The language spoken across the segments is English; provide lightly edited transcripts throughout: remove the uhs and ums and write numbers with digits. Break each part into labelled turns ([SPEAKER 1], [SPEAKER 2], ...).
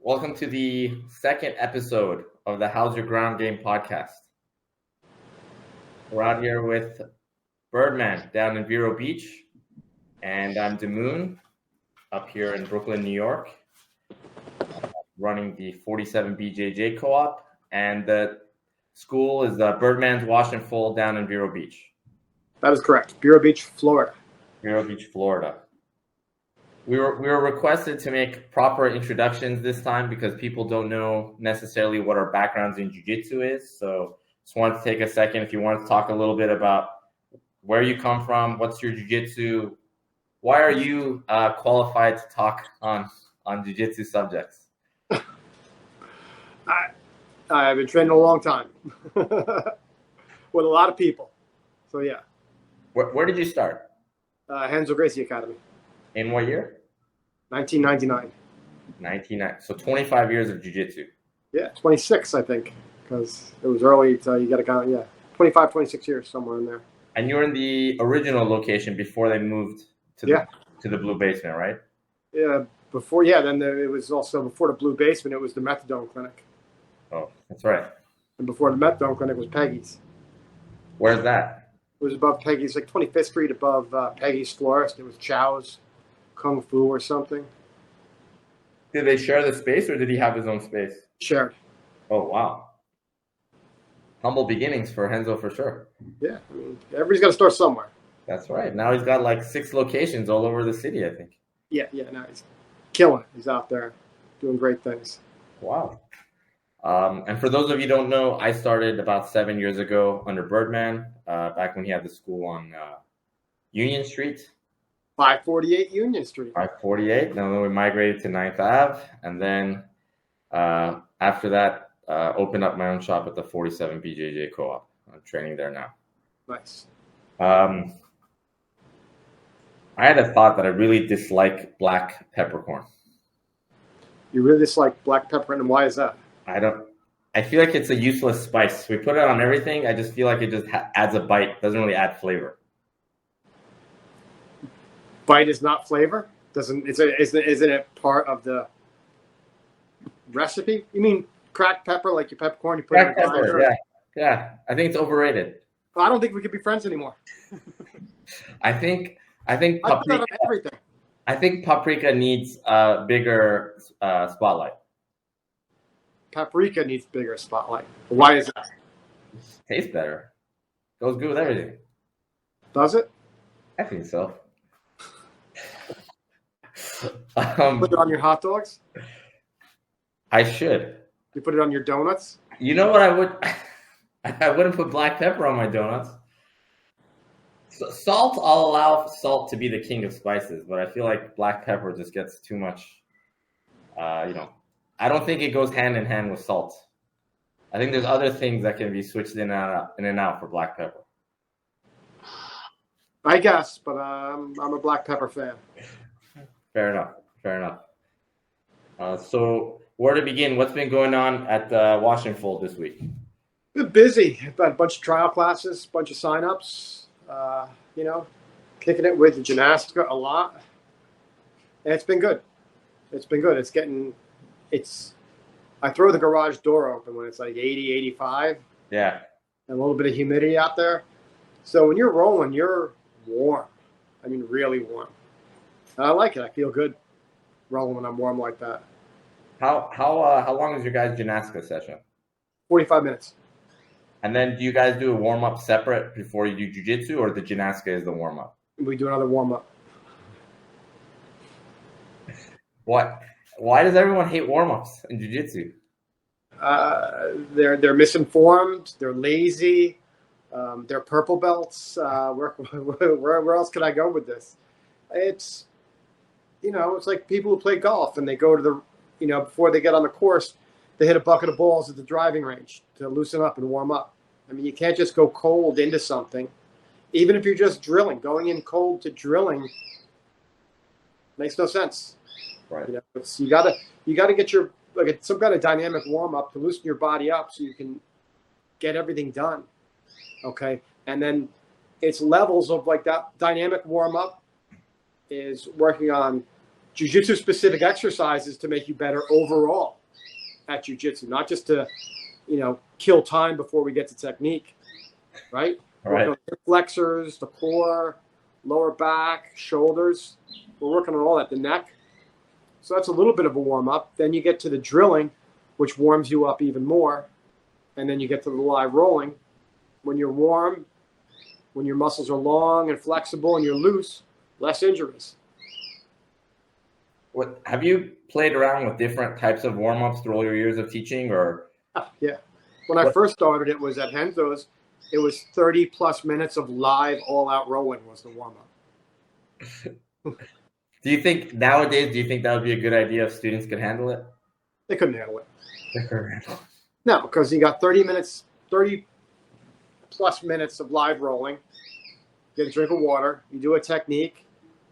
[SPEAKER 1] Welcome to the second episode of the How's Your Ground Game podcast. We're out here with Birdman down in Vero Beach, and I'm Damoon up here in Brooklyn, New York, running the 47 BJJ co-op, and the school is Birdman's Wash and Fold down in Vero Beach.
[SPEAKER 2] That is correct. Vero Beach, Florida.
[SPEAKER 1] Vero Beach, Florida. We were requested to make proper introductions this time because people don't know necessarily what our backgrounds in Jiu-Jitsu is. So just wanted to take a second if you want to talk a little bit about where you come from, what's your Jiu-Jitsu, why are you qualified to talk on Jiu-Jitsu subjects?
[SPEAKER 2] I've been training a long time with a lot of people. So yeah.
[SPEAKER 1] Where did you start?
[SPEAKER 2] Renzo Gracie Academy.
[SPEAKER 1] In what year?
[SPEAKER 2] 1999.
[SPEAKER 1] So 25 years of jiu-jitsu.
[SPEAKER 2] Yeah, 26, I think, because it was early, so you got to count, 25, 26 years, somewhere in there.
[SPEAKER 1] And you were in the original location before they moved to the Blue Basement, right?
[SPEAKER 2] Yeah, it was also before the Blue Basement, it was the Methadone Clinic.
[SPEAKER 1] Oh, that's right.
[SPEAKER 2] And before the Methadone Clinic was Peggy's.
[SPEAKER 1] Where's that?
[SPEAKER 2] It was above Peggy's, like 25th Street above Peggy's Florist. It was Chow's Kung Fu or something.
[SPEAKER 1] Did they share the space or did he have his own space?
[SPEAKER 2] Shared.
[SPEAKER 1] Oh, wow. Humble beginnings for Renzo for sure.
[SPEAKER 2] Yeah, I mean, everybody's got to start somewhere.
[SPEAKER 1] That's right. Now he's got like 6 locations all over the city, I think.
[SPEAKER 2] Yeah, no, he's killing it. He's out there doing great things.
[SPEAKER 1] Wow. And for those of you who don't know, I started about 7 years ago under Birdman, back when he had the school on Union Street.
[SPEAKER 2] 548 Union Street.
[SPEAKER 1] 548. Then we migrated to 9th Ave. And then after that, opened up my own shop at the 47 BJJ co-op. I'm training there now.
[SPEAKER 2] Nice.
[SPEAKER 1] I had a thought that I really dislike black peppercorn.
[SPEAKER 2] You really dislike black peppercorn, and why is that?
[SPEAKER 1] I feel like it's a useless spice. We put it on everything. I just feel like it just adds a bite. Doesn't really add flavor.
[SPEAKER 2] Bite is not flavor? Isn't it part of the recipe? You mean cracked pepper, like your peppercorn? You put
[SPEAKER 1] cracked pepper, yeah. I think it's overrated.
[SPEAKER 2] Well, I don't think we could be friends anymore.
[SPEAKER 1] I think paprika.
[SPEAKER 2] Everything.
[SPEAKER 1] I think paprika needs a bigger spotlight.
[SPEAKER 2] Paprika needs bigger spotlight. Why is that?
[SPEAKER 1] Tastes better. Goes good with everything.
[SPEAKER 2] Does it?
[SPEAKER 1] I think so.
[SPEAKER 2] Put it on your hot dogs?
[SPEAKER 1] I should.
[SPEAKER 2] You put it on your donuts?
[SPEAKER 1] You know what I would? I wouldn't put black pepper on my donuts. Salt, I'll allow salt to be the king of spices, but I feel like black pepper just gets too much. I don't think it goes hand in hand with salt. I think there's other things that can be switched in and out for black pepper.
[SPEAKER 2] I guess, but I'm a black pepper fan.
[SPEAKER 1] Fair enough. So where to begin? What's been going on at Wash and Fold this week?
[SPEAKER 2] Been busy. Got a bunch of trial classes, a bunch of signups. Kicking it with the gymnastics a lot. And it's been good. I throw the garage door open when it's like 80, 85.
[SPEAKER 1] Yeah.
[SPEAKER 2] And a little bit of humidity out there. So when you're rolling, you're warm. I mean, really warm. And I like it. I feel good rolling when I'm warm like that.
[SPEAKER 1] How long is your guys' gymnastica session?
[SPEAKER 2] 45 minutes.
[SPEAKER 1] And then do you guys do a warm-up separate before you do jiu-jitsu, or the gymnastica is the warm-up?
[SPEAKER 2] We do another warm-up.
[SPEAKER 1] What? Why does everyone hate warm-ups in jiu-jitsu?
[SPEAKER 2] They're misinformed. They're lazy. They're purple belts. Where else could I go with this? It's like people who play golf and they go to before they get on the course, they hit a bucket of balls at the driving range to loosen up and warm up. I mean, you can't just go cold into something. Even if you're just drilling, going in cold to drilling makes no sense.
[SPEAKER 1] Right.
[SPEAKER 2] You gotta get your some kind of dynamic warm up to loosen your body up so you can get everything done. Okay, and then it's levels of like that dynamic warm up is working on jiu-jitsu specific exercises to make you better overall. at jiu-jitsu, not just to, kill time before we get to technique, right?
[SPEAKER 1] Right.
[SPEAKER 2] Working on the flexors, the core, lower back, shoulders. We're working on all that, the neck. So that's a little bit of a warm-up. Then you get to the drilling, which warms you up even more. And then you get to the live rolling. When you're warm, when your muscles are long and flexible and you're loose, less injuries.
[SPEAKER 1] What have you played around with different types of warm-ups through all your years of teaching, or?
[SPEAKER 2] Yeah. When I first started, it was at Renzo's. It was 30 plus minutes of live all-out rolling was the warm-up.
[SPEAKER 1] Do you think nowadays, that would be a good idea if students could handle it?
[SPEAKER 2] They couldn't handle it.
[SPEAKER 1] They couldn't handle it.
[SPEAKER 2] No, because you got 30 plus minutes of live rolling. Get a drink of water. You do a technique.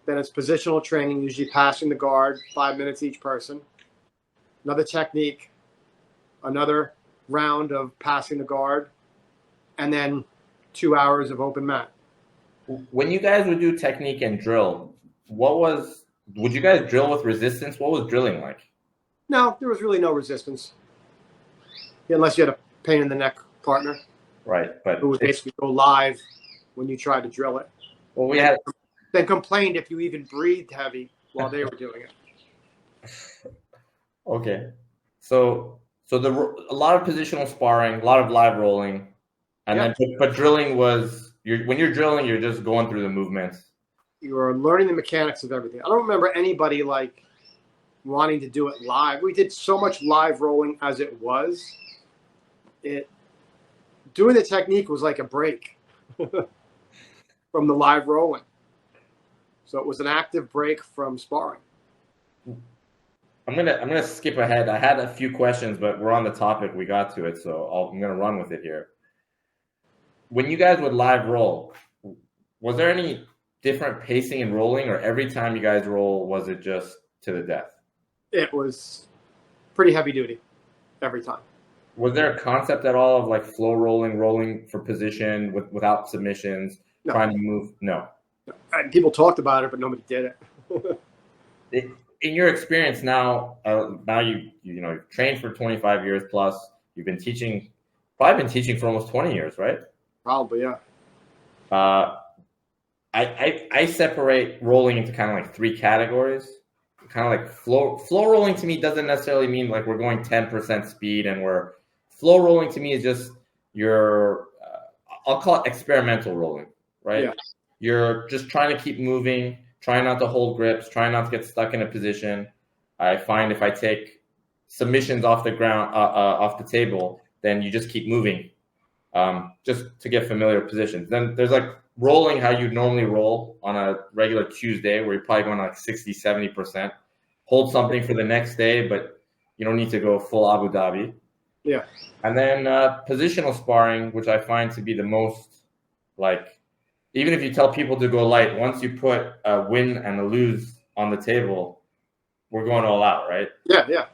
[SPEAKER 2] Then it's positional training, usually passing the guard, 5 minutes each person. Another technique, another round of passing the guard, and then 2 hours of open mat.
[SPEAKER 1] When you guys would do technique and drill, would you guys drill with resistance? What was drilling like?
[SPEAKER 2] No, there was really no resistance. Unless you had a pain in the neck partner.
[SPEAKER 1] Right. But
[SPEAKER 2] who would basically go live when you tried to drill it.
[SPEAKER 1] Well, we had
[SPEAKER 2] then complained if you even breathed heavy while they were doing it.
[SPEAKER 1] Okay. So a lot of positional sparring, a lot of live rolling, and then but drilling was when you're drilling, you're just going through the movements.
[SPEAKER 2] You are learning the mechanics of everything. I don't remember anybody wanting to do it live. We did so much live rolling as it was. Doing the technique was like a break from the live rolling. So it was an active break from sparring.
[SPEAKER 1] I'm gonna skip ahead. I had a few questions, but we're on the topic. We got to it, so I'm gonna run with it here. When you guys would live roll, was there any different pacing and rolling, or every time you guys roll, was it just to the death?
[SPEAKER 2] It was pretty heavy duty every time.
[SPEAKER 1] Was there a concept at all of like flow rolling for position without submissions, trying to move? No.
[SPEAKER 2] And people talked about it, but nobody did
[SPEAKER 1] it. In your experience now you've trained for 25 years plus. You've been teaching, probably been teaching for almost 20 years, right?
[SPEAKER 2] Probably, yeah.
[SPEAKER 1] I separate rolling into kind of like three categories. Kind of like flow rolling to me doesn't necessarily mean like we're going 10% speed, and flow rolling to me is just your I'll call it experimental rolling, right? Yeah. You're just trying to keep moving, trying not to hold grips, trying not to get stuck in a position. I find if I take submissions off the ground, off the table, then you just keep moving, just to get familiar positions. Then there's like rolling how you normally roll on a regular Tuesday, where you're probably going like 60, 70%. Hold something for the next day, but you don't need to go full Abu Dhabi.
[SPEAKER 2] Yeah.
[SPEAKER 1] And then positional sparring, which I find to be the most, like, even if you tell people to go light, once you put a win and a lose on the table, we're going all out, right?
[SPEAKER 2] Yeah, yeah.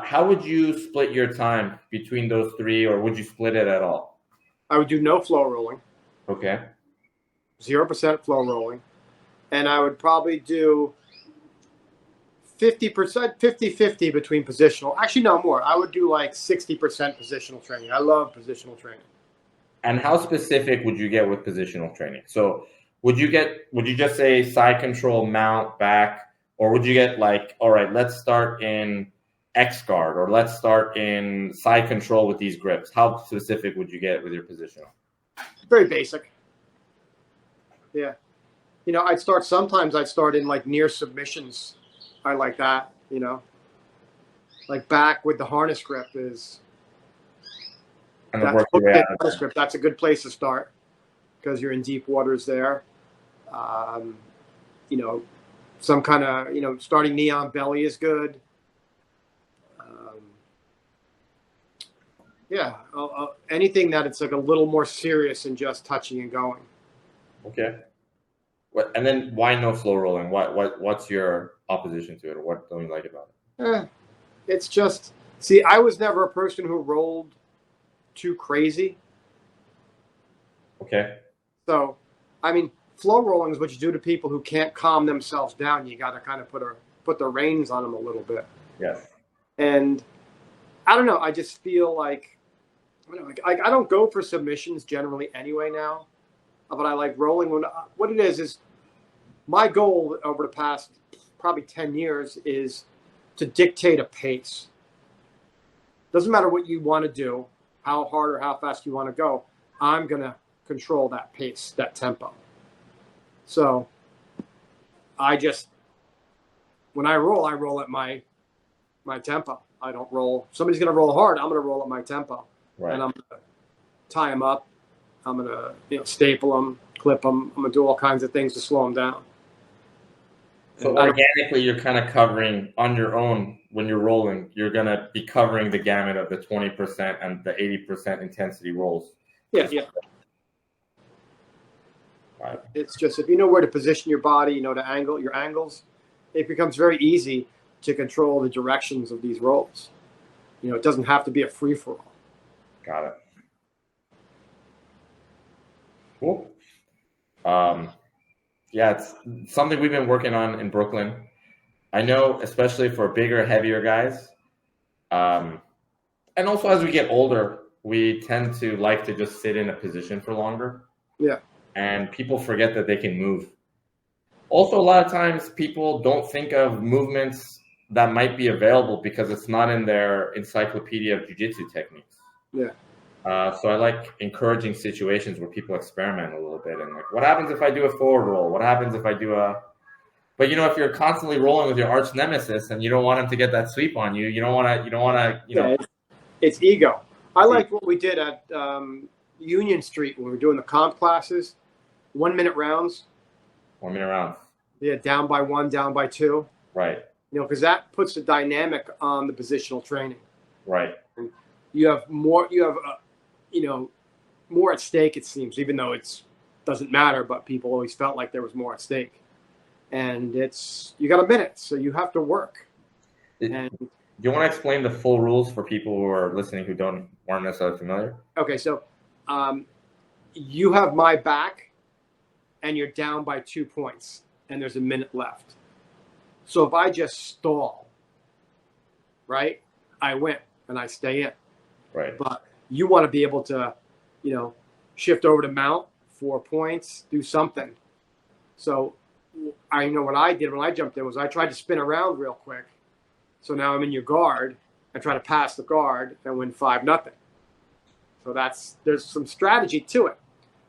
[SPEAKER 1] How would you split your time between those three, or would you split it at all?
[SPEAKER 2] I would do no flow rolling.
[SPEAKER 1] Okay.
[SPEAKER 2] 0% flow rolling. And I would probably do 50%, 50-50 between positional. Actually, no, more. I would do like 60% positional training. I love positional training.
[SPEAKER 1] And how specific would you get with positional training? So would you just say side control, mount, back, or would you get like, all right, let's start in X guard, or let's start in side control with these grips? How specific would you get with your positional?
[SPEAKER 2] Very basic. Yeah. Sometimes I'd start in like near submissions. I like that, like back with the harness grip is.
[SPEAKER 1] And harness
[SPEAKER 2] grip. That's a good place to start because you're in deep waters there. Some kind of, starting knee on belly is good. Anything that it's like a little more serious than just touching and going.
[SPEAKER 1] Okay. And then why no flow rolling? What's your opposition to it, or what don't you like about it?
[SPEAKER 2] It's just, I was never a person who rolled too crazy.
[SPEAKER 1] Okay.
[SPEAKER 2] So, flow rolling is what you do to people who can't calm themselves down. You got to kind of put the reins on them a little bit.
[SPEAKER 1] Yes.
[SPEAKER 2] And I don't know. I just feel like I don't go for submissions generally anyway now, but I like rolling. What it is my goal over the past probably 10 years is to dictate a pace. Doesn't matter what you want to do, how hard or how fast you want to go. I'm going to control that pace, that tempo. So when I roll at my tempo. I don't roll. Somebody's going to roll hard. I'm going to roll at my tempo.
[SPEAKER 1] Right.
[SPEAKER 2] And I'm going to tie them up. I'm going to staple them, clip them. I'm going to do all kinds of things to slow them down.
[SPEAKER 1] So organically, you're kind of covering on your own when you're rolling. You're going to be covering the gamut of the 20% and the 80% intensity rolls.
[SPEAKER 2] Yeah. Right. It's just if you know where to position your body, you know your angles, it becomes very easy to control the directions of these rolls. It doesn't have to be a free-for-all.
[SPEAKER 1] Got it. Cool. Yeah, it's something we've been working on in Brooklyn. I know, especially for bigger, heavier guys. And also as we get older, we tend to like to just sit in a position for longer.
[SPEAKER 2] Yeah.
[SPEAKER 1] And people forget that they can move. Also, a lot of times people don't think of movements that might be available because it's not in their encyclopedia of jiu-jitsu techniques.
[SPEAKER 2] Yeah.
[SPEAKER 1] So I like encouraging situations where people experiment a little bit and like, what happens if I do a forward roll? What happens if I do But if you're constantly rolling with your arch nemesis and you don't want him to get that sweep on you, you don't want to.
[SPEAKER 2] It's ego. I like what we did at Union Street when we were doing the comp classes, 1 minute rounds.
[SPEAKER 1] 1 minute rounds.
[SPEAKER 2] Yeah, down by one, down by two.
[SPEAKER 1] Right.
[SPEAKER 2] Because that puts the dynamic on the positional training.
[SPEAKER 1] Right.
[SPEAKER 2] And you have more at stake, it seems, even though it doesn't matter, but people always felt like there was more at stake. And you got a minute, so you have to work.
[SPEAKER 1] Do you want to explain the full rules for people who are listening who weren't necessarily familiar?
[SPEAKER 2] Okay, so you have my back, and you're down by 2 points, and there's a minute left. So if I just stall, right, I win, and I stay in.
[SPEAKER 1] Right.
[SPEAKER 2] But you want to be able to, shift over to mount 4 points, do something. So I know what I did when I jumped in was I tried to spin around real quick. So now I'm in your guard. I try to pass the guard and win 5-0. So there's some strategy to it.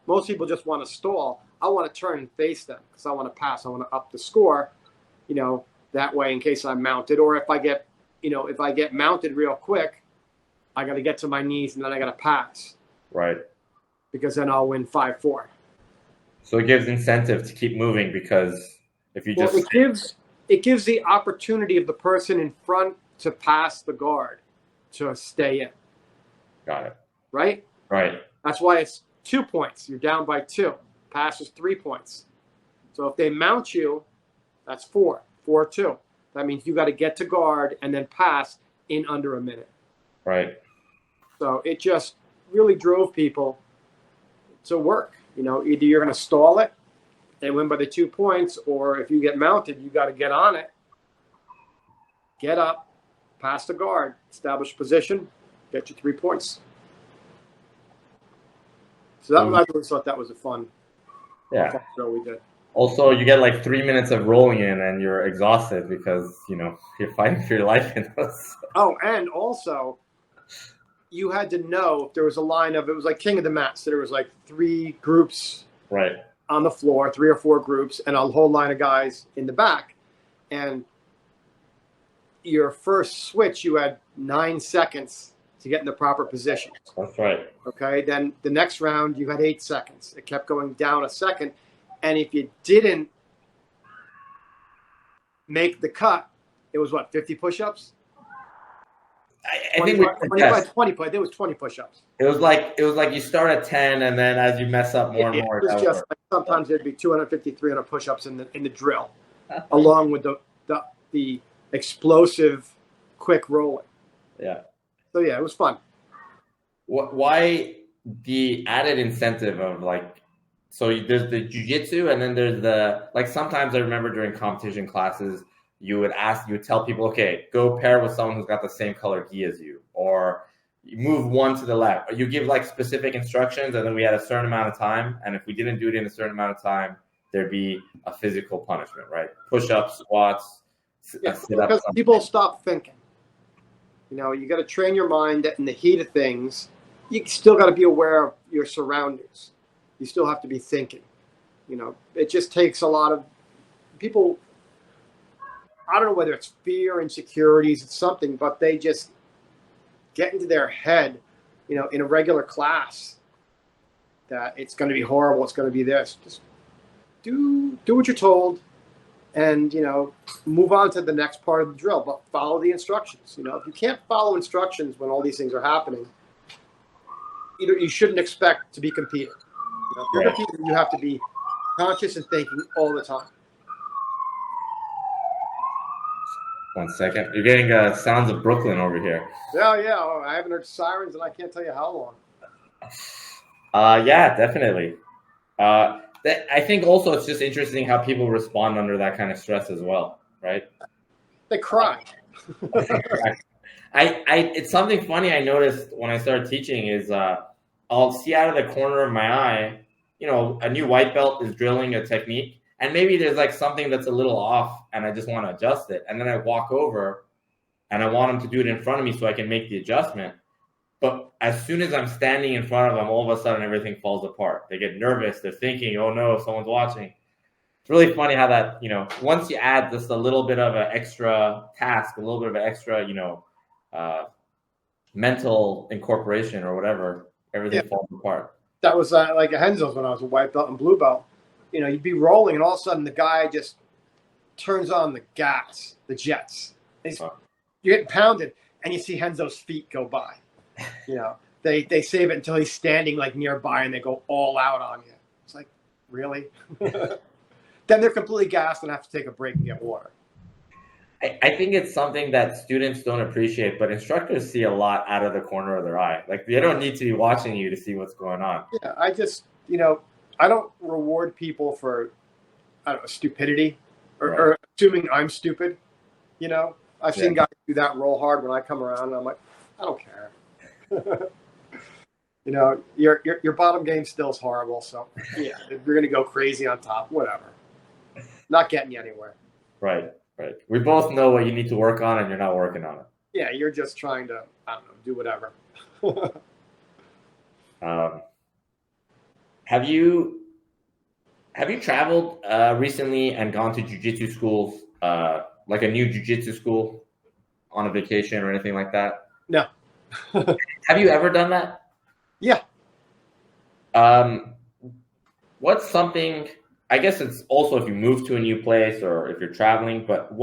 [SPEAKER 2] Most people just want to stall. I want to turn and face them because I want to pass. I want to up the score, that way in case I'm mounted. Or if I get mounted real quick, I got to get to my knees and then I got to pass.
[SPEAKER 1] Right.
[SPEAKER 2] Because then I'll win 5-4.
[SPEAKER 1] So it gives incentive to keep moving because if you just...
[SPEAKER 2] It gives the opportunity of the person in front to pass the guard to stay in.
[SPEAKER 1] Got it.
[SPEAKER 2] Right?
[SPEAKER 1] Right.
[SPEAKER 2] That's why it's 2 points. You're down by 2. Pass is 3 points. So if they mount you, that's 4-2. That means you got to get to guard and then pass in under a minute.
[SPEAKER 1] Right.
[SPEAKER 2] So it just really drove people to work. Either you're going to stall it and win by the 2 points, or if you get mounted, you got to get on it, get up, pass the guard, establish position, get you 3 points. So I always thought that was a fun show we did.
[SPEAKER 1] Also, you get like 3 minutes of rolling in and you're exhausted because, you're fighting for your life in those.
[SPEAKER 2] Oh, and also you had to know if there was a line it was like King of the Mat. So there was like 3 groups on the floor, 3 or 4 groups, and a whole line of guys in the back. And your first switch, you had 9 seconds to get in the proper position.
[SPEAKER 1] That's right.
[SPEAKER 2] Okay. Then the next round, you had 8 seconds. It kept going down a second. And if you didn't make the cut, it was 50 push-ups?
[SPEAKER 1] I think
[SPEAKER 2] 20. I think it was 20 push-ups.
[SPEAKER 1] It was like you start at 10, and then as you mess up more and more,
[SPEAKER 2] it was just like sometimes there'd be 250, 300 push-ups in the drill, along with the explosive, quick rolling.
[SPEAKER 1] Yeah.
[SPEAKER 2] So yeah, it was fun.
[SPEAKER 1] Why the added incentive of so there's the jiu-jitsu and then there's sometimes I remember during competition classes, you would tell people, okay, go pair with someone who's got the same color gi as you, or you move one to the left. Or you give like specific instructions, and then we had a certain amount of time. And if we didn't do it in a certain amount of time, there'd be a physical punishment, right? Push-ups, squats,
[SPEAKER 2] Yeah,
[SPEAKER 1] sit-ups.
[SPEAKER 2] because people stop thinking. You know, you got to train your mind that in the heat of things, you still got to be aware of your surroundings. You still have to be thinking. You know, it just takes a lot of people. I don't know whether it's fear, insecurities, it's something, but they just get into their head, you know, in a regular class that it's going to be horrible. It's going to be this. Just do what you're told, and, you know, move on to the next part of the drill, but follow the instructions. You know, if you can't follow instructions when all these things are happening, you shouldn't expect to be competing. You know, if you're competing, you have to be conscious and thinking all the time.
[SPEAKER 1] 1 second. You're getting sounds of Brooklyn over here.
[SPEAKER 2] Yeah. Oh, I haven't heard sirens, and I can't tell you how long.
[SPEAKER 1] Yeah, definitely. I think also it's just interesting how people respond under that kind of stress as well, right?
[SPEAKER 2] They cry.
[SPEAKER 1] It's something funny I noticed when I started teaching is I'll see out of the corner of my eye, you know, a new white belt is drilling a technique, and maybe there's like something that's a little off, and I just want to adjust it, and then I walk over, and I want them to do it in front of me so I can make the adjustment. But as soon as I'm standing in front of them, all of a sudden everything falls apart. They get nervous. They're thinking, oh no, someone's watching. It's really funny how that, you know, once you add just a little bit of an extra task, a little bit of an extra, you know, mental incorporation or whatever, everything falls apart.
[SPEAKER 2] That was like at Renzo's when I was a white belt and blue belt. You know, you'd be rolling, and all of a sudden the guy just turns on the gas, the jets. You're getting pounded, and you see Renzo's feet go by. You know, they save it until he's standing like nearby, and they go all out on you. It's like, really? Then they're completely gassed and have to take a break and get water.
[SPEAKER 1] I think it's something that students don't appreciate, but instructors see a lot out of the corner of their eye. Like, they don't need to be watching you to see what's going on.
[SPEAKER 2] Yeah, I just, you know, I don't reward people for, I don't know, stupidity or assuming I'm stupid. You know, I've seen guys do that roll hard when I come around, and I'm like, I don't care. You know, your bottom game still is horrible. So, yeah, if you're going to go crazy on top, whatever. Not getting you anywhere.
[SPEAKER 1] Right. We both know what you need to work on, and you're not working on it.
[SPEAKER 2] Yeah, you're just trying to, I don't know, do whatever.
[SPEAKER 1] Have you traveled recently and gone to jiu-jitsu schools, like a new jiu-jitsu school on a vacation or anything like that?
[SPEAKER 2] No.
[SPEAKER 1] Have you ever done that?
[SPEAKER 2] Yeah.
[SPEAKER 1] What's something, I guess it's also if you move to a new place or if you're traveling, but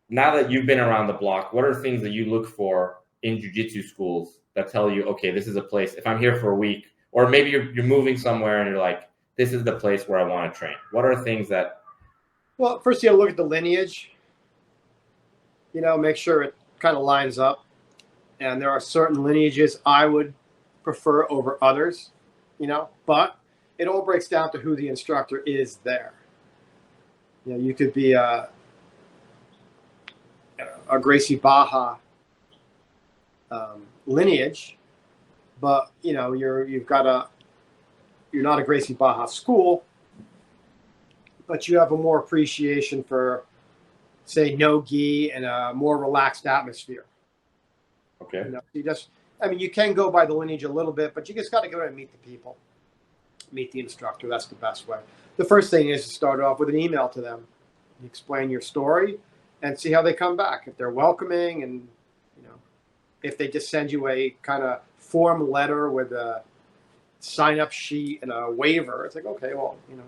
[SPEAKER 1] now that you've been around the block, what are things that you look for in jiu-jitsu schools that tell you, okay, this is a place, if I'm here for a week, or maybe you're moving somewhere and you're like, this is the place where I want to train. What are things that...
[SPEAKER 2] Well, first you got to look at the lineage, you know, make sure it kind of lines up. And there are certain lineages I would prefer over others, you know, but it all breaks down to who the instructor is there. You know, you could be a Gracie Baja lineage, but, you know, you're not a Gracie Baja school, but you have a more appreciation for, say, no gi and a more relaxed atmosphere.
[SPEAKER 1] Okay.
[SPEAKER 2] You know, you can go by the lineage a little bit, but you just got to go and meet the people, meet the instructor. That's the best way. The first thing is to start off with an email to them. You explain your story and see how they come back. If they're welcoming, and, you know, if they just send you a kind of form letter with a sign-up sheet and a waiver, it's like, okay, well, you know,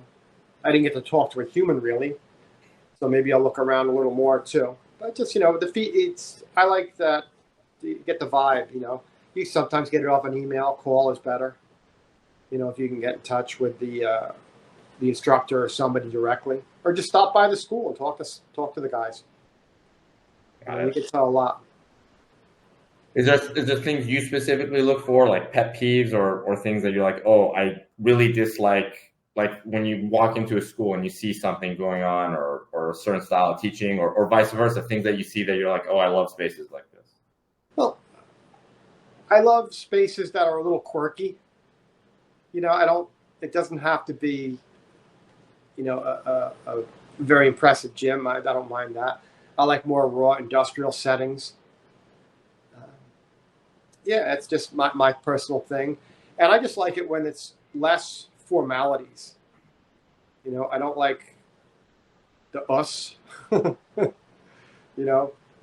[SPEAKER 2] I didn't get to talk to a human really, so maybe I'll look around a little more too. But just, you know, I like that. You get the vibe, you know. You sometimes get it off an email. Call is better. You know, if you can get in touch with the instructor or somebody directly, or just stop by the school and talk to the guys. You can tell a lot.
[SPEAKER 1] Is there things you specifically look for, like pet peeves or things that you're like, oh, I really dislike, like when you walk into a school and you see something going on or a certain style of teaching or vice versa, things that you see that you're like, oh, I love spaces like this?
[SPEAKER 2] Well, I love spaces that are a little quirky. It doesn't have to be, a very impressive gym. I don't mind that. I like more raw industrial settings. Yeah, it's just my personal thing. And I just like it when it's less formalities. I don't like the us,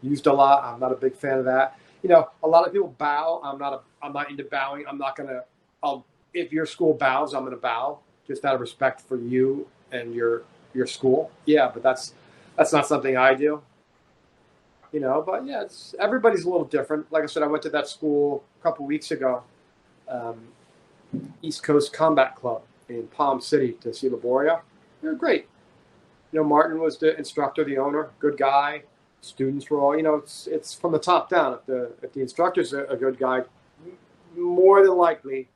[SPEAKER 2] used a lot. I'm not a big fan of that. A lot of people bow. I'm not into bowing. I'm not going to, if your school bows, I'm going to bow just out of respect for you and your school. Yeah, but that's not something I do. But yeah, everybody's a little different. Like I said, I went to that school a couple weeks ago, East Coast Combat Club in Palm City to see Laboria. They were great. Martin was the instructor, the owner, good guy. Students were all, it's from the top down. If the instructor's a good guy, more than likely,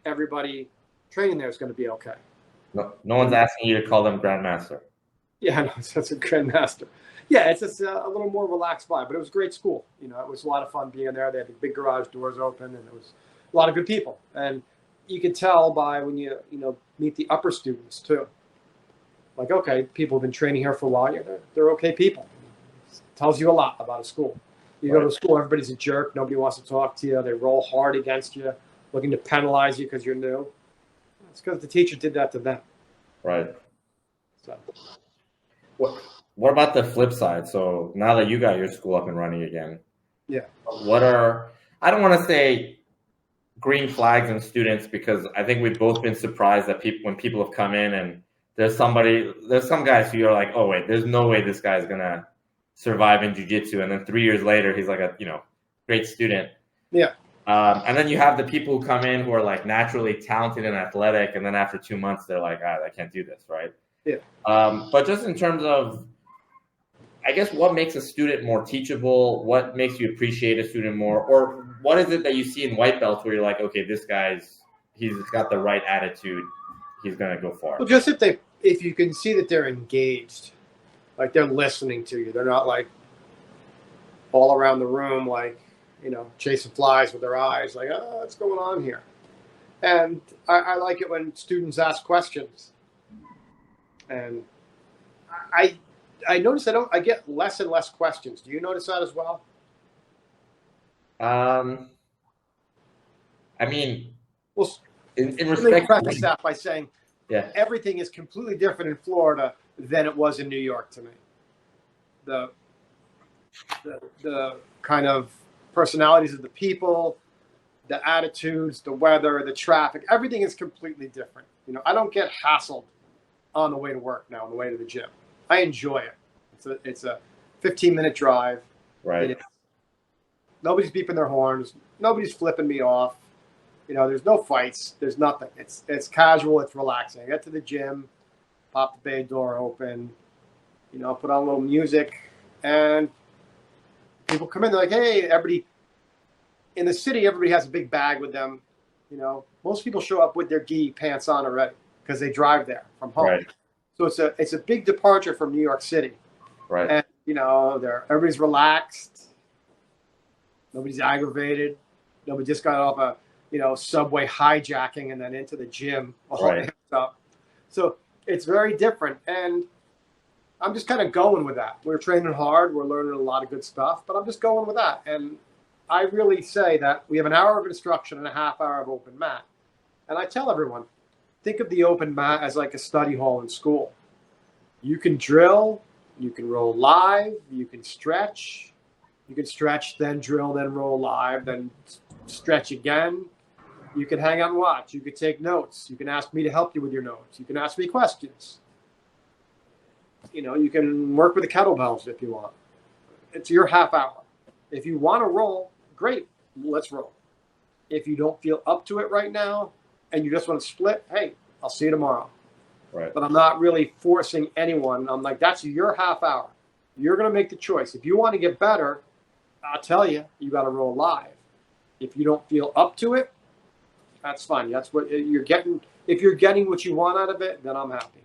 [SPEAKER 2] everybody training there is going to be okay.
[SPEAKER 1] No one's asking you to call them Grandmaster.
[SPEAKER 2] Yeah, no, that's a Grandmaster. Yeah, it's just a little more relaxed vibe, but it was a great school. It was a lot of fun being there. They had the big garage doors open, and it was a lot of good people. And you can tell by when you meet the upper students too. Like, okay, people have been training here for a while. Yeah, they're okay people. It tells you a lot about a school. You go to a school, everybody's a jerk. Nobody wants to talk to you. They roll hard against you, looking to penalize you because you're new. It's because the teacher did that to them.
[SPEAKER 1] Right.
[SPEAKER 2] So.
[SPEAKER 1] What about the flip side? So now that you got your school up and running again,
[SPEAKER 2] yeah,
[SPEAKER 1] I don't want to say green flags in students, because I think we've both been surprised that when people have come in and there's some guys who you're like, oh wait, there's no way this guy's gonna survive in jiu-jitsu, and then 3 years later he's like a great student.
[SPEAKER 2] Yeah.
[SPEAKER 1] And then you have the people who come in who are like naturally talented and athletic, and then after 2 months they're like, I can't do this, right?
[SPEAKER 2] Yeah.
[SPEAKER 1] But just in terms of, I guess, what makes a student more teachable? What makes you appreciate a student more? Or what is it that you see in white belts where you're like, okay, this he's got the right attitude, he's going to go far?
[SPEAKER 2] Well, just if you can see that they're engaged, like they're listening to you. They're not like all around the room, like, chasing flies with their eyes, like, oh, what's going on here? And I like it when students ask questions. And I notice I get less and less questions. Do you notice that as well?
[SPEAKER 1] I mean,
[SPEAKER 2] well,
[SPEAKER 1] in respect,
[SPEAKER 2] let me preface that by saying,
[SPEAKER 1] yeah,
[SPEAKER 2] everything is completely different in Florida than it was in New York to me. The kind of personalities of the people, the attitudes, the weather, the traffic, everything is completely different. I don't get hassled on the way to work now, on the way to the gym. I enjoy it. It's a 15-minute drive.
[SPEAKER 1] Right.
[SPEAKER 2] Nobody's beeping their horns. Nobody's flipping me off. There's no fights. There's nothing. It's casual. It's relaxing. I get to the gym, pop the bay door open, put on a little music, and people come in. They're like, hey, everybody. In the city, everybody has a big bag with them. Most people show up with their gi pants on already because they drive there from home.
[SPEAKER 1] Right.
[SPEAKER 2] So it's a big departure from New York City.
[SPEAKER 1] Right.
[SPEAKER 2] And everybody's relaxed. Nobody's aggravated. Nobody just got off a subway hijacking and then into the gym all
[SPEAKER 1] right.
[SPEAKER 2] up. So it's very different, and I'm just kind of going with that. We're training hard. We're learning a lot of good stuff, but I'm just going with that. And I really say that we have an hour of instruction and a half hour of open mat. And I tell everyone, think of the open mat as like a study hall in school. You can drill, you can roll live, you can stretch, then drill, then roll live, then stretch again. You can hang out and watch. You can take notes. You can ask me to help you with your notes. You can ask me questions. You can work with the kettlebells if you want. It's your half hour. If you want to roll, great, let's roll. If you don't feel up to it right now and you just want to split, hey, I'll see you tomorrow.
[SPEAKER 1] Right.
[SPEAKER 2] But I'm not really forcing anyone. I'm like, that's your half hour. You're going to make the choice. If you want to get better, I'll tell you, you got to roll live. If you don't feel up to it, that's fine. That's what you're getting. If you're getting what you want out of it, then I'm happy.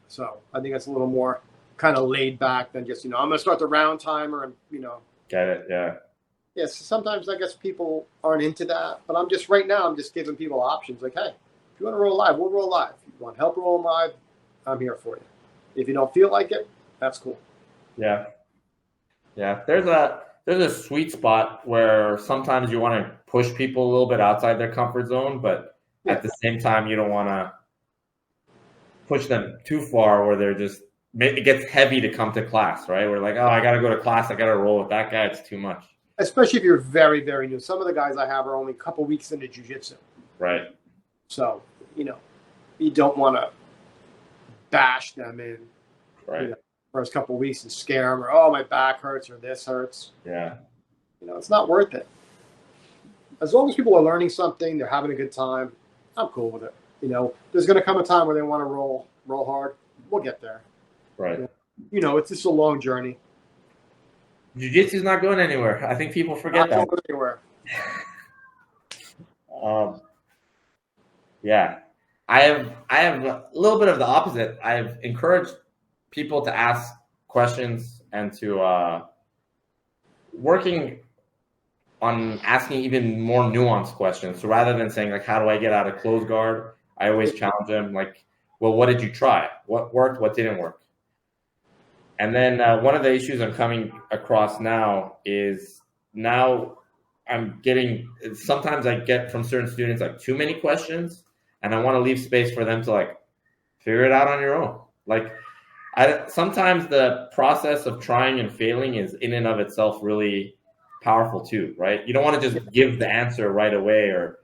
[SPEAKER 2] So I think that's a little more kind of laid back than just, I'm going to start the round timer and,
[SPEAKER 1] Get it, yeah.
[SPEAKER 2] Yeah, so sometimes I guess people aren't into that, but I'm just right now. I'm just giving people options. Like, hey, if you want to roll live, we'll roll live. If you want help rolling live, I'm here for you. If you don't feel like it, that's cool.
[SPEAKER 1] Yeah. Yeah. There's a sweet spot where sometimes you want to push people a little bit outside their comfort zone, but
[SPEAKER 2] Yeah,
[SPEAKER 1] at the same time you don't want to push them too far where they're just it gets heavy to come to class, right? We're like, oh, I got to go to class. I got to roll with that guy. It's too much.
[SPEAKER 2] especially if you're very, very new. Some of the guys I have are only a couple weeks into jiu-jitsu.
[SPEAKER 1] Right.
[SPEAKER 2] So, you don't want to bash them in,
[SPEAKER 1] Right.
[SPEAKER 2] First couple weeks and scare them or, oh, my back hurts or this hurts.
[SPEAKER 1] Yeah.
[SPEAKER 2] It's not worth it. As long as people are learning something, they're having a good time, I'm cool with it. There's going to come a time where they want to roll hard. We'll get there.
[SPEAKER 1] Right.
[SPEAKER 2] It's just a long journey.
[SPEAKER 1] Jiu-Jitsu's not going anywhere. I think people forget
[SPEAKER 2] Not
[SPEAKER 1] that.
[SPEAKER 2] going anywhere.
[SPEAKER 1] Yeah. I have a little bit of the opposite. I've encouraged people to ask questions and to working on asking even more nuanced questions. So rather than saying like, how do I get out of close guard? I always challenge them like, well, what did you try? What worked? What didn't work? And then one of the issues I'm coming across now is now sometimes I get from certain students like too many questions, and I want to leave space for them to like figure it out on your own. Like sometimes the process of trying and failing is in and of itself really powerful too, right? You don't want to just give the answer right away or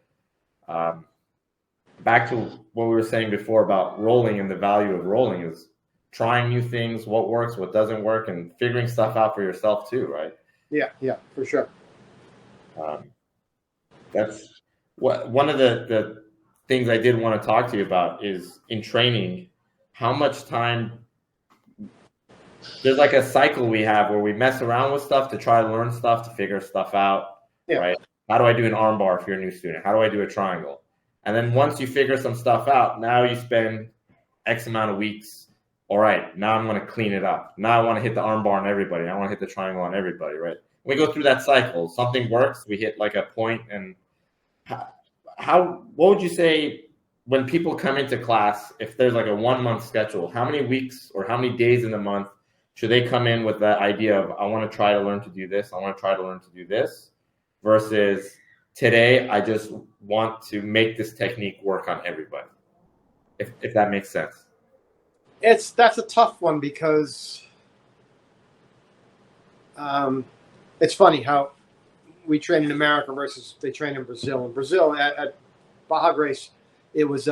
[SPEAKER 1] back to what we were saying before about rolling and the value of rolling is trying new things, what works, what doesn't work, and figuring stuff out for yourself too, right?
[SPEAKER 2] Yeah, for sure.
[SPEAKER 1] That's one of the things I did want to talk to you about is in training, how much time there's like a cycle we have where we mess around with stuff to try to learn stuff, to figure stuff out, right? How do I do an arm bar if you're a new student? How do I do a triangle? And then once you figure some stuff out, now you spend X amount of weeks. All right, now I'm going to clean it up. Now I want to hit the arm bar on everybody. I want to hit the triangle on everybody, right? We go through that cycle. Something works, we hit like a point. And what would you say when people come into class, if there's like a 1 month schedule, how many weeks or how many days in the month should they come in with that idea of, I want to try to learn to do this, I want to try to learn to do this, versus today, I just want to make this technique work on everybody, if that makes sense.
[SPEAKER 2] That's a tough one because it's funny how we train in America versus they train in Brazil. In Brazil, at Baja Grace, it was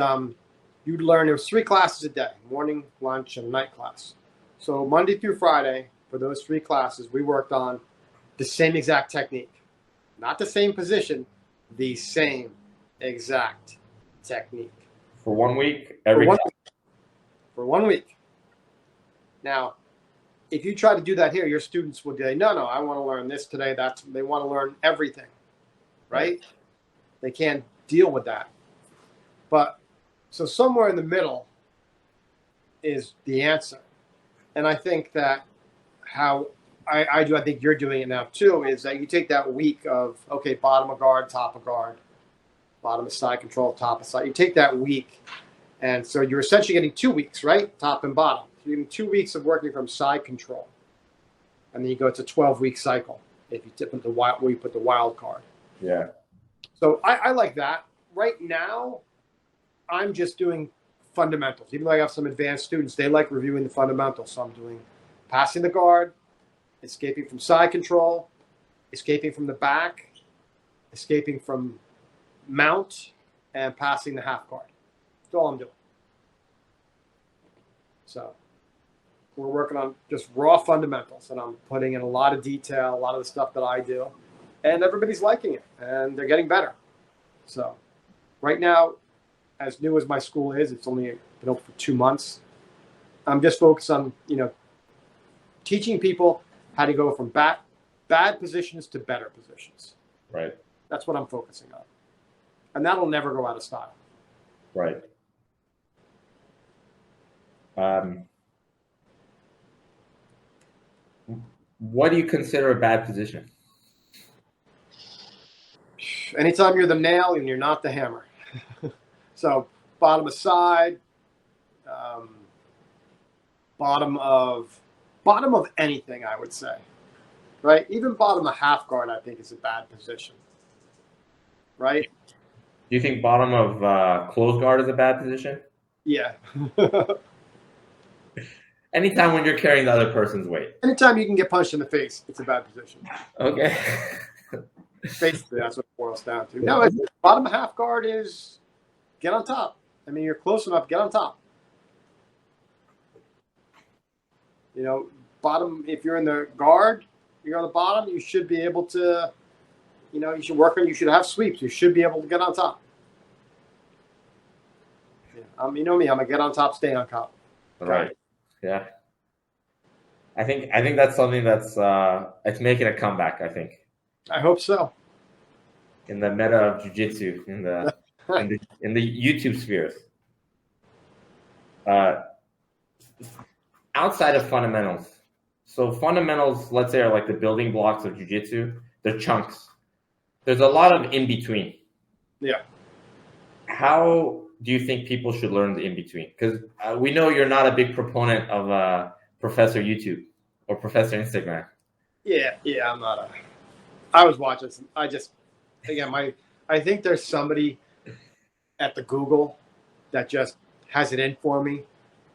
[SPEAKER 2] you'd learn, there was 3 classes a day, morning, lunch, and night class. So Monday through Friday, for those 3 classes, we worked on the same exact technique. Not the same position, the same exact technique.
[SPEAKER 1] For 1 week, every time.
[SPEAKER 2] For 1 week. Now, if you try to do that here, your students will say, no, I want to learn this today. They want to learn everything, right? They can't deal with that. But so somewhere in the middle is the answer. And I think that how I think you're doing it now too, is that you take that week of, okay, bottom of guard, top of guard, bottom of side control, top of side. You take that week, and so you're essentially getting 2 weeks, right? Top and bottom. You're getting 2 weeks of working from side control. And then you go to 12-week cycle if you tip into where you put the wild card.
[SPEAKER 1] Yeah.
[SPEAKER 2] So I like that. Right now, I'm just doing fundamentals. Even though I have some advanced students, they like reviewing the fundamentals. So I'm doing passing the guard, escaping from side control, escaping from the back, escaping from mount, and passing the half guard. That's all I'm doing. So we're working on just raw fundamentals, and I'm putting in a lot of detail, a lot of the stuff that I do, and everybody's liking it, and they're getting better. So right now, as new as my school is, it's only been open for 2 months. I'm just focused on, teaching people how to go from bad positions to better positions.
[SPEAKER 1] Right.
[SPEAKER 2] That's what I'm focusing on. And that'll never go out of style.
[SPEAKER 1] Right. What do you consider a bad position?
[SPEAKER 2] Anytime you're the nail and you're not the hammer. So bottom of side, bottom of anything, I would say. Right? Even bottom of half guard, I think, is a bad position. Right?
[SPEAKER 1] Do you think bottom of closed guard is a bad position?
[SPEAKER 2] Yeah.
[SPEAKER 1] Anytime when you're carrying the other person's weight.
[SPEAKER 2] Anytime you can get punched in the face, it's a bad position.
[SPEAKER 1] Okay.
[SPEAKER 2] Basically, that's what it boils down to. No, bottom of half guard is get on top. I mean, you're close enough, get on top. You know, bottom, if you're in the guard, you're on the bottom, you should be able to, you know, you should work on, you should have sweeps. You should be able to get on top. Yeah, you know me, I'm a get on top, stay on top.
[SPEAKER 1] Right. Yeah. I think that's something that's it's making a comeback, I think.
[SPEAKER 2] I hope so.
[SPEAKER 1] In the meta of jiu-jitsu, in the YouTube spheres. Outside of fundamentals. So fundamentals, let's say, are like the building blocks of jiu-jitsu. They're chunks. There's a lot of in-between.
[SPEAKER 2] Yeah.
[SPEAKER 1] How do you think people should learn the in-between? Because we know you're not a big proponent of Professor YouTube or Professor Instagram.
[SPEAKER 2] Yeah, I'm not a... I was watching some... I think there's somebody at the Google that just has it in for me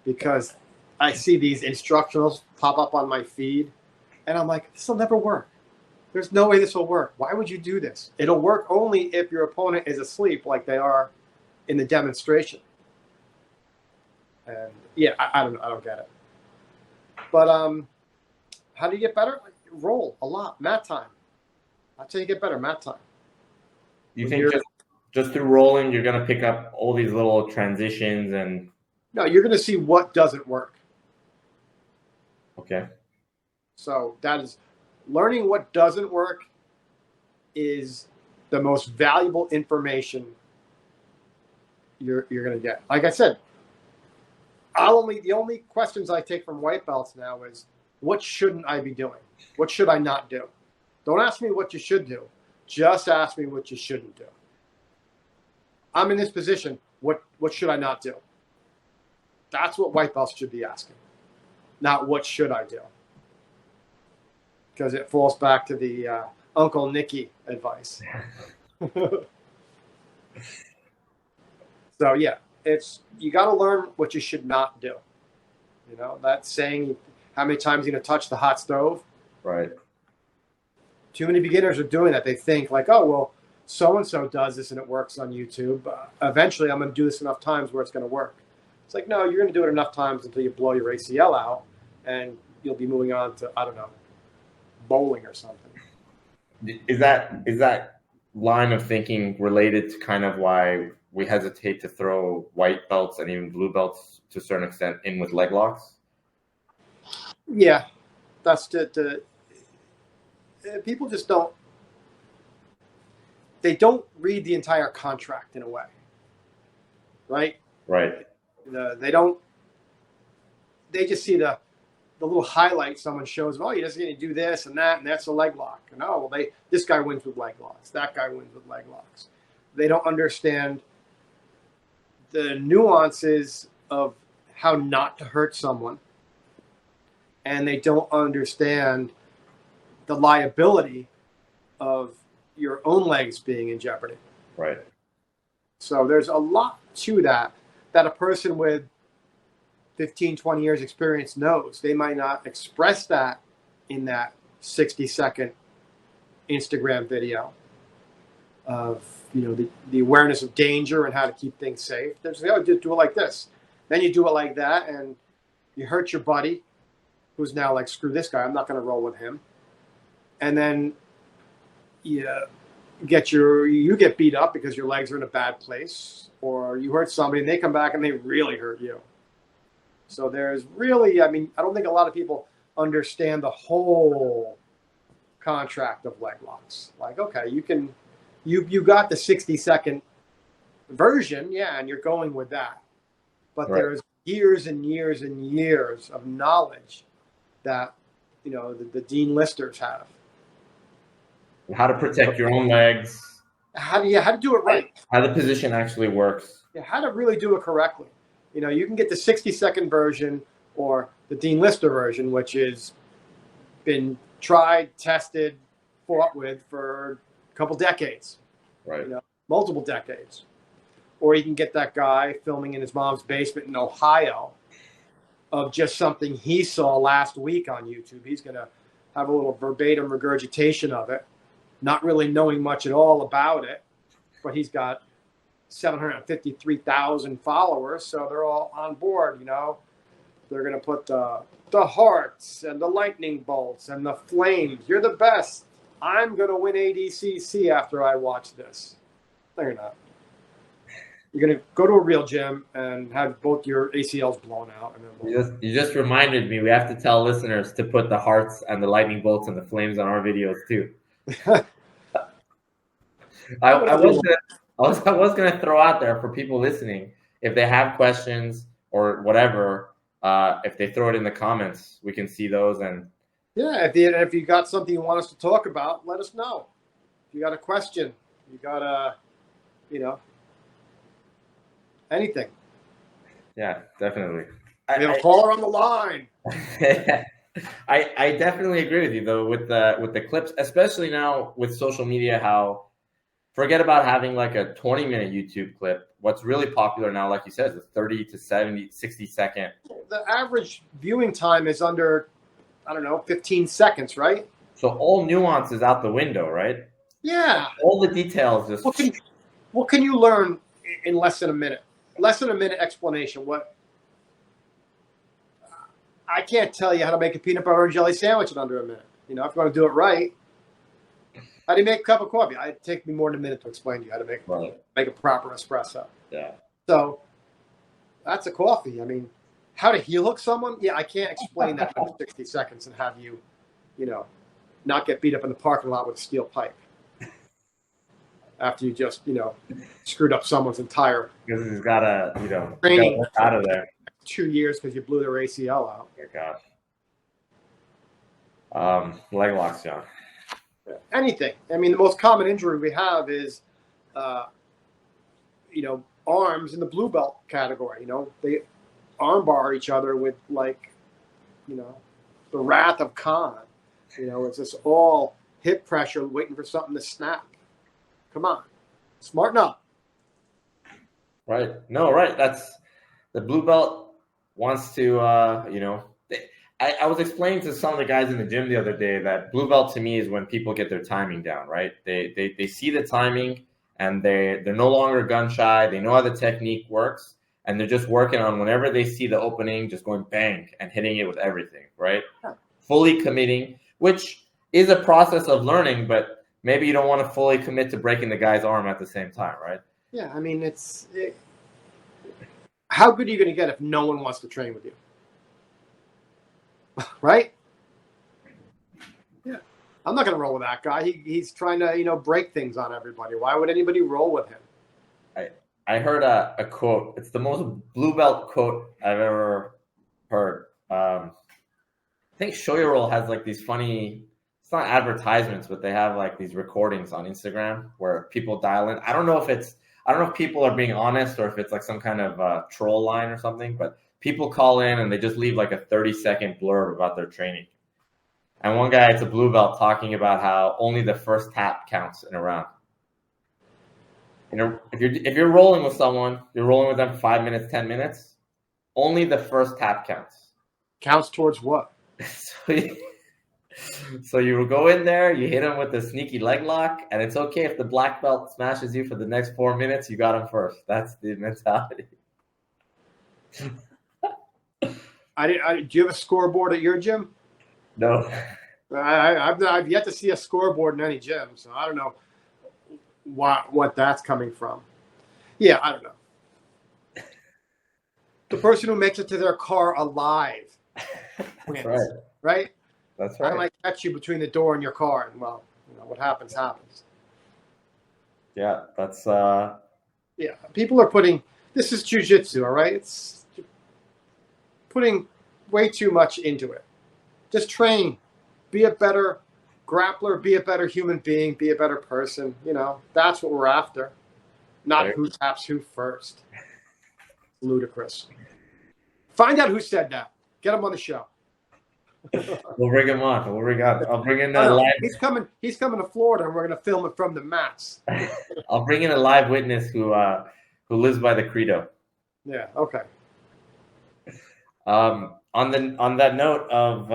[SPEAKER 2] because I see these instructionals pop up on my feed and I'm like, this will never work. There's no way this will work. Why would you do this? It'll work only if your opponent is asleep like they are in the demonstration. And yeah, I don't get it. But how do you get better? Roll a lot, mat time. That's how you get better, mat time.
[SPEAKER 1] You think just through rolling, you're going to pick up all these little transitions and...
[SPEAKER 2] No, you're going to see what doesn't work.
[SPEAKER 1] Okay.
[SPEAKER 2] So that is... Learning what doesn't work is the most valuable information you're going to get. Like I said, the only questions I take from white belts now is, what shouldn't I be doing? What should I not do? Don't ask me what you should do. Just ask me what you shouldn't do. I'm in this position. What should I not do? That's what white belts should be asking. Not what should I do? Because it falls back to the Uncle Nicky advice. So yeah, you got to learn what you should not do. You know, that saying, how many times are you going to touch the hot stove?
[SPEAKER 1] Right.
[SPEAKER 2] Too many beginners are doing that. They think like, oh, well, so-and-so does this and it works on YouTube. Eventually, I'm going to do this enough times where it's going to work. It's like, no, you're going to do it enough times until you blow your ACL out and you'll be moving on to, I don't know, bowling or something.
[SPEAKER 1] Is that line of thinking related to kind of why we hesitate to throw white belts and even blue belts to a certain extent in with leg locks?
[SPEAKER 2] Yeah, that's people just don't read the entire contract in a way, right?
[SPEAKER 1] Right.
[SPEAKER 2] They just see the little highlight someone shows. Oh, you're just going to do this and that, and that's a leg lock. And oh, well, this guy wins with leg locks. That guy wins with leg locks. They don't understand the nuances of how not to hurt someone, and they don't understand the liability of your own legs being in jeopardy.
[SPEAKER 1] Right.
[SPEAKER 2] So there's a lot to that a person with 15, 20 years experience knows. They might not express that in that 60-second Instagram video of, the awareness of danger and how to keep things safe. They're just like, oh, just do it like this. Then you do it like that, and you hurt your buddy, who's now like, screw this guy, I'm not going to roll with him. And then you get beat up because your legs are in a bad place, or you hurt somebody and they come back and they really hurt you. So there's really, I don't think a lot of people understand the whole contract of leg locks. Like, okay, you got the 60-second version, yeah, and you're going with that. But
[SPEAKER 1] right.
[SPEAKER 2] There's years and years and years of knowledge that, the Dean Listers have.
[SPEAKER 1] How to protect your own legs,
[SPEAKER 2] how to do it right.
[SPEAKER 1] How the position actually works.
[SPEAKER 2] Yeah, how to really do it correctly. You know, you can get the 60-second version or the Dean Lister version, which has been tried, tested, fought with for a couple decades.
[SPEAKER 1] Right.
[SPEAKER 2] You know, multiple decades. Or you can get that guy filming in his mom's basement in Ohio of just something he saw last week on YouTube. He's going to have a little verbatim regurgitation of it, not really knowing much at all about it, but he's got 753,000 followers, so they're all on board, you know. They're going to put the hearts and the lightning bolts and the flames. You're the best. I'm going to win ADCC after I watch this. No, you're not. You're going to go to a real gym and have both your ACLs blown out. And
[SPEAKER 1] then you just reminded me, we have to tell listeners to put the hearts and the lightning bolts and the flames on our videos too. I was gonna throw out there for people listening, if they have questions or whatever, if they throw it in the comments, we can see those. And
[SPEAKER 2] yeah, if you got something you want us to talk about, let us know. If you got a question, you got a, you know, anything.
[SPEAKER 1] Yeah, definitely.
[SPEAKER 2] We have a caller on the line.
[SPEAKER 1] I definitely agree with you though with the clips, especially now with social media. How forget about having like a 20-minute YouTube clip. What's really popular now, like you said, is a 30 to 70, 60 second.
[SPEAKER 2] The average viewing time is under, I don't know, 15 seconds, right?
[SPEAKER 1] So all nuance is out the window, right?
[SPEAKER 2] Yeah.
[SPEAKER 1] All the details just.
[SPEAKER 2] What can you learn in less than a minute? Less than a minute explanation. What? I can't tell you how to make a peanut butter and jelly sandwich in under a minute. You know, if you want to do it right. How do you make a cup of coffee? It'd take me more than a minute to explain to you how to make a proper espresso.
[SPEAKER 1] Yeah.
[SPEAKER 2] So that's a coffee. I mean, how to heel hook someone? Yeah, I can't explain that in 60 seconds and have you, you know, not get beat up in the parking lot with a steel pipe after you just, you know, screwed up someone's entire
[SPEAKER 1] because he's got to, you know,
[SPEAKER 2] training
[SPEAKER 1] out of there.
[SPEAKER 2] 2 years because you blew their ACL out.
[SPEAKER 1] Oh my gosh. Leg locks, John.
[SPEAKER 2] Anything. I mean, the most common injury we have is, you know, arms in the blue belt category. You know, they armbar each other with, like, you know, the wrath of Khan. You know, it's just all hip pressure waiting for something to snap. Come on. Smarten up.
[SPEAKER 1] Right. No, right. That's the blue belt wants to, you know, I was explaining to some of the guys in the gym the other day that blue belt to me is when people get their timing down, right? They see the timing and they're no longer gun shy. They know how the technique works and they're just working on whenever they see the opening, just going bang and hitting it with everything, right? Yeah. Fully committing, which is a process of learning, but maybe you don't want to fully commit to breaking the guy's arm at the same time, right?
[SPEAKER 2] Yeah, I mean, how good are you going to get if no one wants to train with you? Right? Yeah. I'm not going to roll with that guy. He's trying to, you know, break things on everybody. Why would anybody roll with him?
[SPEAKER 1] I heard a quote. It's the most blue belt quote I've ever heard. I think Shoyoroll has like these funny, it's not advertisements, but they have like these recordings on Instagram where people dial in. I don't know if people are being honest or if it's like some kind of troll line or something, but people call in and they just leave like a 30-second blurb about their training. And one guy, it's a blue belt, talking about how only the first tap counts in a round. You know, if you're rolling with someone, you're rolling with them 5 minutes, 10 minutes, only the first tap counts.
[SPEAKER 2] Counts towards what?
[SPEAKER 1] So you go in there, you hit him with the sneaky leg lock, and it's okay if the black belt smashes you for the next 4 minutes, you got him first. That's the mentality.
[SPEAKER 2] Do you have a scoreboard at your gym?
[SPEAKER 1] No.
[SPEAKER 2] I've yet to see a scoreboard in any gym, so I don't know what that's coming from. Yeah, I don't know. The person who makes it to their car alive wins,
[SPEAKER 1] That's right.
[SPEAKER 2] Right?
[SPEAKER 1] That's right.
[SPEAKER 2] I might catch you between the door and your car, and well, you know what happens.
[SPEAKER 1] Yeah, that's
[SPEAKER 2] Yeah, people are putting. This is jiu-jitsu, all right? It's putting way too much into it. Just train, be a better grappler, be a better human being, be a better person. You know, that's what we're after. Not who taps who first. Ludicrous. Find out who said that. Get him on the show.
[SPEAKER 1] We'll bring him on. I'll bring in a
[SPEAKER 2] no,
[SPEAKER 1] live.
[SPEAKER 2] He's coming to Florida, and we're going to film it from the mats.
[SPEAKER 1] I'll bring in a live witness who lives by the credo.
[SPEAKER 2] Yeah. Okay.
[SPEAKER 1] On that note of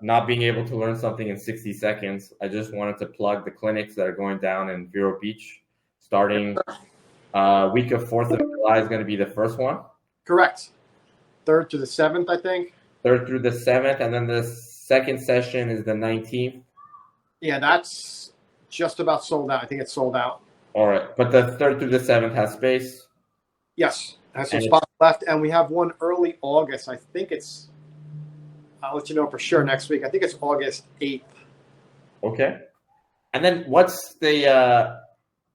[SPEAKER 1] not being able to learn something in 60 seconds, I just wanted to plug the clinics that are going down in Vero Beach, starting week of 4th of July is going to be the first one.
[SPEAKER 2] Correct. 3rd to the 7th, I think.
[SPEAKER 1] 3rd through the 7th, and then the second session is the 19th.
[SPEAKER 2] Yeah, that's just about sold out. I think it's sold out.
[SPEAKER 1] All right, but the 3rd through the 7th has space.
[SPEAKER 2] Yes, has some spots left, and we have one early August. I think it's. I'll let you know for sure next week. I think it's August 8th.
[SPEAKER 1] Okay, and then what's the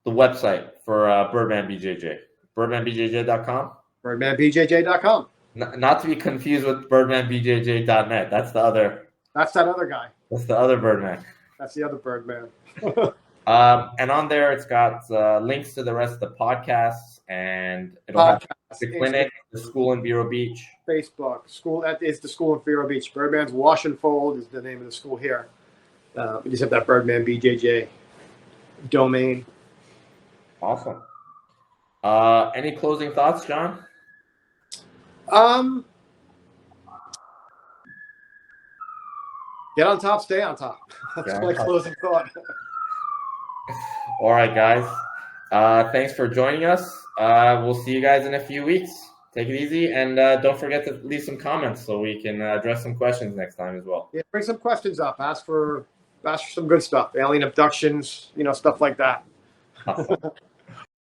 [SPEAKER 1] website for Birdman BJJ? BirdmanBJJ.com.
[SPEAKER 2] BirdmanBJJ.com.
[SPEAKER 1] Not to be confused with BirdmanBJJ.net. That's the other.
[SPEAKER 2] That's that other guy.
[SPEAKER 1] That's the other Birdman.
[SPEAKER 2] That's the other Birdman.
[SPEAKER 1] And on there, it's got links to the rest of the podcasts, and it'll have the clinic, the school in Vero Beach.
[SPEAKER 2] Facebook. School, that is the school in Vero Beach. Birdman's Wash and Fold is the name of the school here. We just have that Birdman BJJ domain.
[SPEAKER 1] Awesome. Any closing thoughts, John?
[SPEAKER 2] Get on top, stay on top. That's my closing thought.
[SPEAKER 1] All right, guys. Thanks for joining us. We'll see you guys in a few weeks. Take it easy, and don't forget to leave some comments so we can address some questions next time as well.
[SPEAKER 2] Yeah, bring some questions up. Ask for some good stuff. Alien abductions, stuff like that.
[SPEAKER 1] Awesome.